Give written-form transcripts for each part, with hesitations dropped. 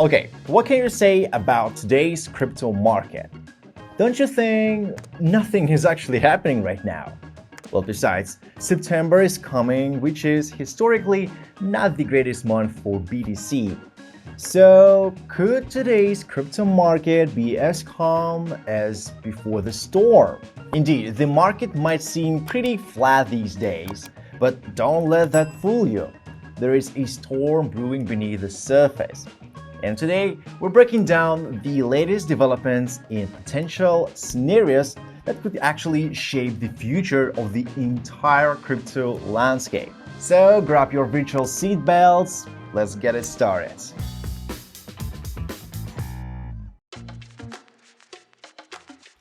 Okay, what can you say about today's crypto market? Don't you think nothing is actually happening right now? Well, besides, September is coming, which is historically not the greatest month for BTC. So, could today's crypto market be as calm as before the storm? Indeed, the market might seem pretty flat these days, but don't let that fool you. There is a storm brewing beneath the surface. And today, we're breaking down the latest developments in potential scenarios that could actually shape the future of the entire crypto landscape. So grab your virtual seatbelts, let's get it started.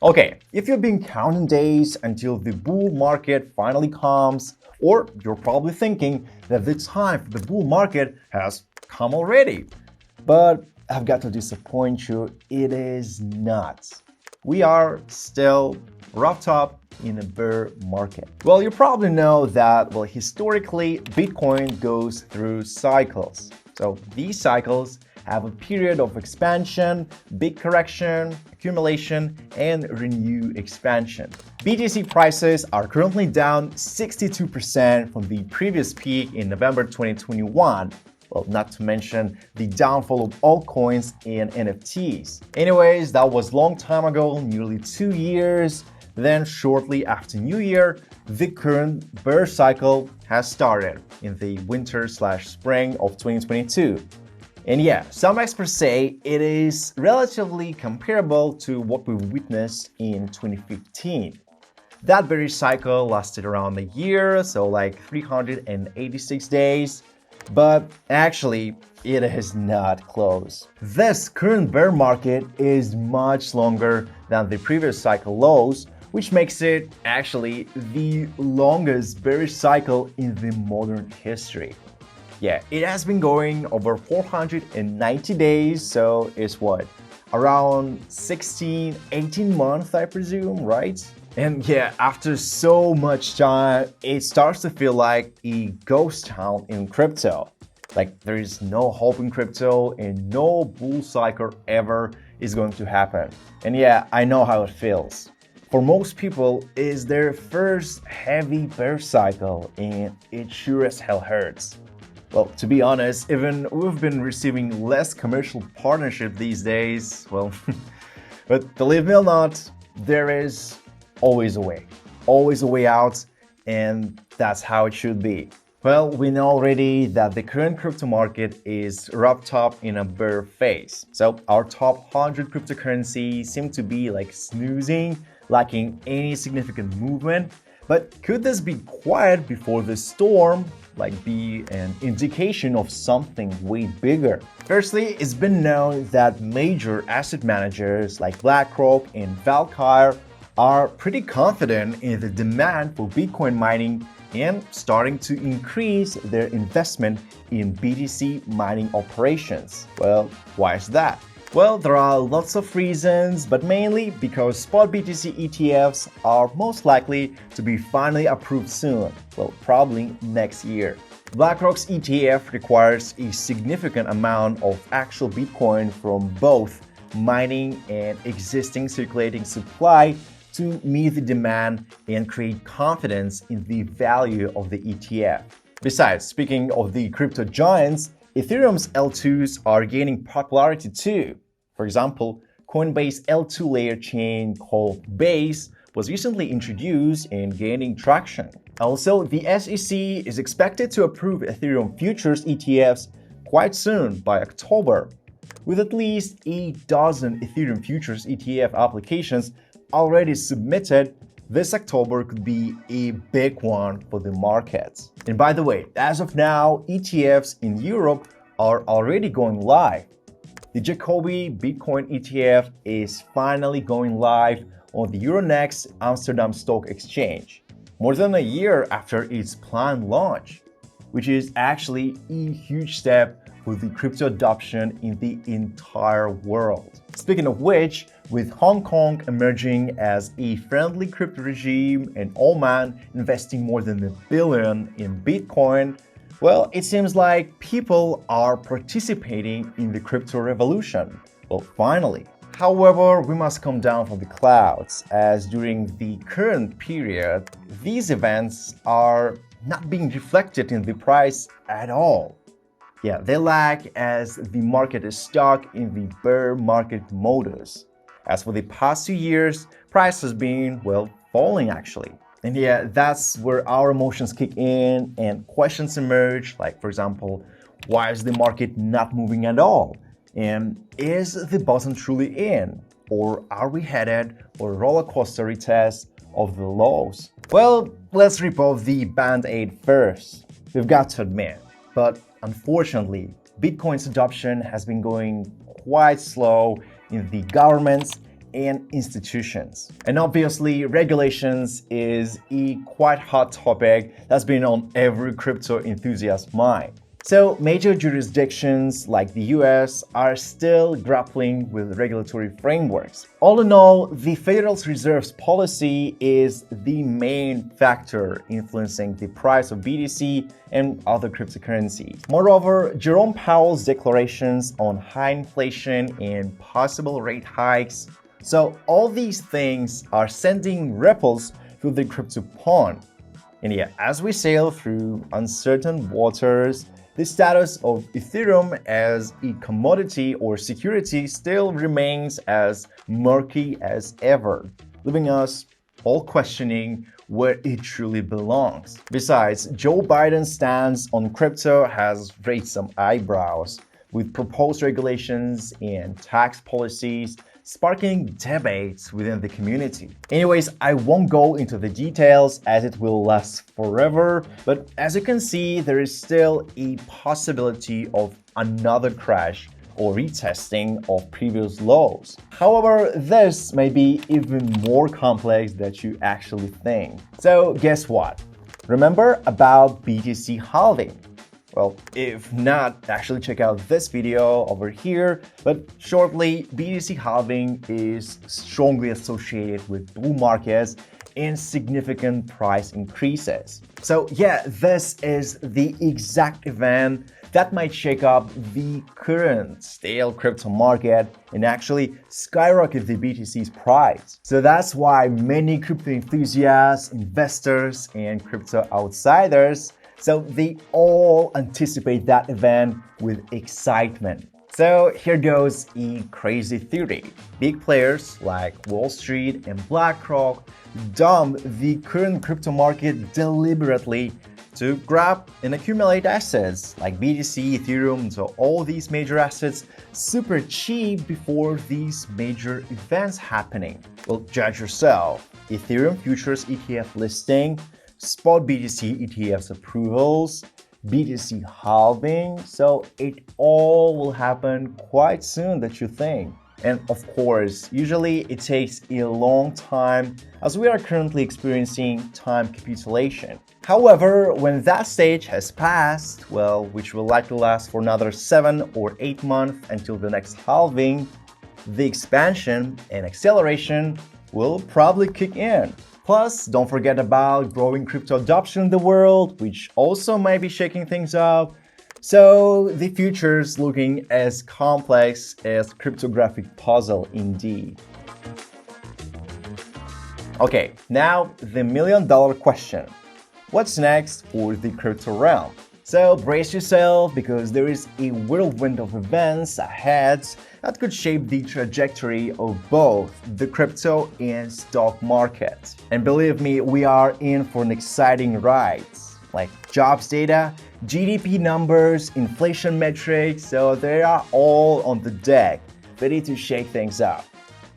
Okay, if you've been counting days until the bull market finally comes, or you're probably thinking that the time for the bull market has come already. But I've got to disappoint you, it is not. We are still wrapped up in a bear market. Well, you probably know that, historically, Bitcoin goes through cycles. So these cycles have a period of expansion, big correction, accumulation, and renewed expansion. BTC prices are currently down 62% from the previous peak in November 2021. Well, not to mention the downfall of altcoins and NFTs. Anyways, that was a long time ago, nearly 2 years. Then shortly after New Year, the current bear cycle has started in the winter/spring of 2022. And yeah, some experts say it is relatively comparable to what we witnessed in 2015. That bearish cycle lasted around a year, so like 386 days. But actually, it is not close. This current bear market is much longer than the previous cycle lows, which makes it actually the longest bearish cycle in the modern history. Yeah, it has been going over 490 days, so it's what? Around 16, 18 months, I presume, right? And yeah, after so much time, it starts to feel like a ghost town in crypto. Like there is no hope in crypto and no bull cycle ever is going to happen. And yeah, I know how it feels. For most people, it's their first heavy bear cycle and it sure as hell hurts. Well, to be honest, even we've been receiving less commercial partnership these days, well, but believe me or not, there is always a way out, and that's how it should be. Well, we know already that the current crypto market is wrapped up in a bear phase. So our top 100 cryptocurrencies seem to be like snoozing, lacking any significant movement. But could this be quiet before the storm, like be an indication of something way bigger? Firstly, it's been known that major asset managers like Blackrock and Valkyrie are pretty confident in the demand for Bitcoin mining and starting to increase their investment in BTC mining operations. Well, why is that? Well, there are lots of reasons, but mainly because spot BTC ETFs are most likely to be finally approved soon, well, probably next year. BlackRock's ETF requires a significant amount of actual Bitcoin from both mining and existing circulating supply to meet the demand and create confidence in the value of the ETF. Besides, speaking of the crypto giants, Ethereum's L2s are gaining popularity too. For example, Coinbase L2 layer chain called Base was recently introduced and gaining traction. Also, the SEC is expected to approve Ethereum Futures ETFs quite soon by October. With at least a dozen Ethereum Futures ETF applications already submitted, this October could be a big one for the markets. And by the way, as of now, ETFs in Europe are already going live. The Jacobi Bitcoin ETF is finally going live on the Euronext Amsterdam Stock Exchange, more than a year after its planned launch, which is actually a huge step for the crypto adoption in the entire world. Speaking of which, with Hong Kong emerging as a friendly crypto regime and Oman investing more than $1 billion in Bitcoin, Well, it seems like people are participating in the crypto revolution. Well, finally. However, we must come down from the clouds, as during the current period, these events are not being reflected in the price at all. Yeah, they lag as the market is stuck in the bear market modus. As for the past 2 years, price has been, well, falling actually. And yeah, that's where our emotions kick in and questions emerge, like for example, why is the market not moving at all? And is the bottom truly in? Or are we headed for a roller coaster retest of the lows? Well, let's rip off the band-aid first. We've got to admit, but unfortunately, Bitcoin's adoption has been going quite slow in the governments and institutions. And obviously, regulations is a quite hot topic that's been on every crypto enthusiast's mind. So major jurisdictions like the US are still grappling with regulatory frameworks. All in all, the Federal Reserve's policy is the main factor influencing the price of BTC and other cryptocurrencies. Moreover, Jerome Powell's declarations on high inflation and possible rate hikes. So all these things are sending ripples through the crypto pond. And yeah, as we sail through uncertain waters, the status of Ethereum as a commodity or security still remains as murky as ever, leaving us all questioning where it truly belongs. Besides, Joe Biden's stance on crypto has raised some eyebrows, with proposed regulations and tax policies sparking debates within the community. Anyways, I won't go into the details as it will last forever, but as you can see, there is still a possibility of another crash or retesting of previous lows. However, this may be even more complex than you actually think. So guess what? Remember about BTC halving? Well, if not, actually check out this video over here. But shortly, BTC halving is strongly associated with bull markets and significant price increases. So yeah, this is the exact event that might shake up the current stale crypto market and actually skyrocket the BTC's price. So that's why many crypto enthusiasts, investors, and crypto outsiders, so they all anticipate that event with excitement. So here goes a crazy theory. Big players like Wall Street and Blackrock dump the current crypto market deliberately to grab and accumulate assets like BTC, Ethereum, so all these major assets super cheap before these major events happening. Well, judge yourself. Ethereum Futures ETF listing, spot BTC ETFs approvals, BTC halving, so it all will happen quite soon that you think. And of course, usually it takes a long time as we are currently experiencing time capitulation. However, when that stage has passed, well, which will likely last for another 7 or 8 months until the next halving, the expansion and acceleration will probably kick in. Plus, don't forget about growing crypto adoption in the world, which also might be shaking things up. So the future's looking as complex as cryptographic puzzle indeed. Okay, now the million-dollar question. What's next for the crypto realm? So brace yourself because there is a whirlwind of events ahead that could shape the trajectory of both the crypto and stock market. And believe me, we are in for an exciting ride. Like jobs data, GDP numbers, inflation metrics, so they are all on the deck, ready to shake things up.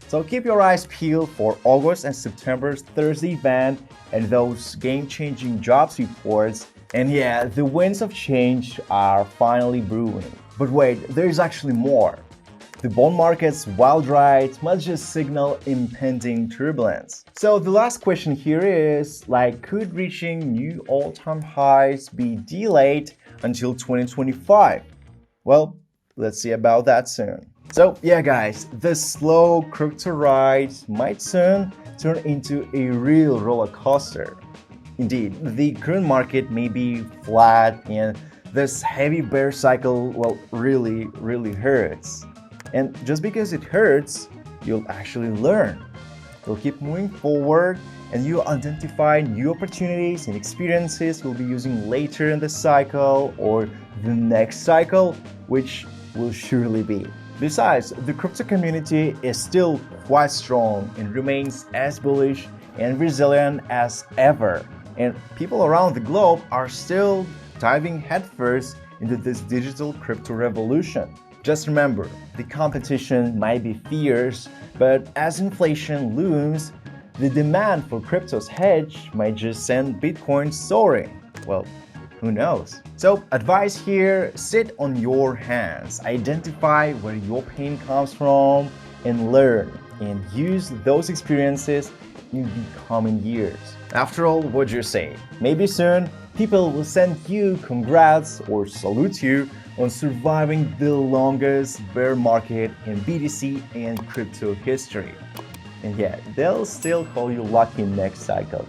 So keep your eyes peeled for August and September's Thursday event and those game-changing jobs reports. And yeah, the winds of change are finally brewing. But wait, there is actually more. The bond market's wild ride might just signal impending turbulence. So the last question here is, could reaching new all-time highs be delayed until 2025? Well, let's see about that soon. So yeah guys, the slow crypto ride might soon turn into a real roller coaster. Indeed, the current market may be flat and this heavy bear cycle, well, really hurts. And just because it hurts, you'll actually learn. You'll keep moving forward and you'll identify new opportunities and experiences you'll be using later in the cycle or the next cycle, which will surely be. Besides, the crypto community is still quite strong and remains as bullish and resilient as ever. And people around the globe are still diving headfirst into this digital crypto revolution. Just remember, the competition might be fierce, but as inflation looms, the demand for crypto's hedge might just send Bitcoin soaring. Well, who knows? So, advice here, sit on your hands, identify where your pain comes from, and learn and use those experiences in the coming years. After all, what you say? Maybe soon, people will send you congrats or salute you on surviving the longest bear market in BTC and crypto history. And yeah, they'll still call you lucky next cycle.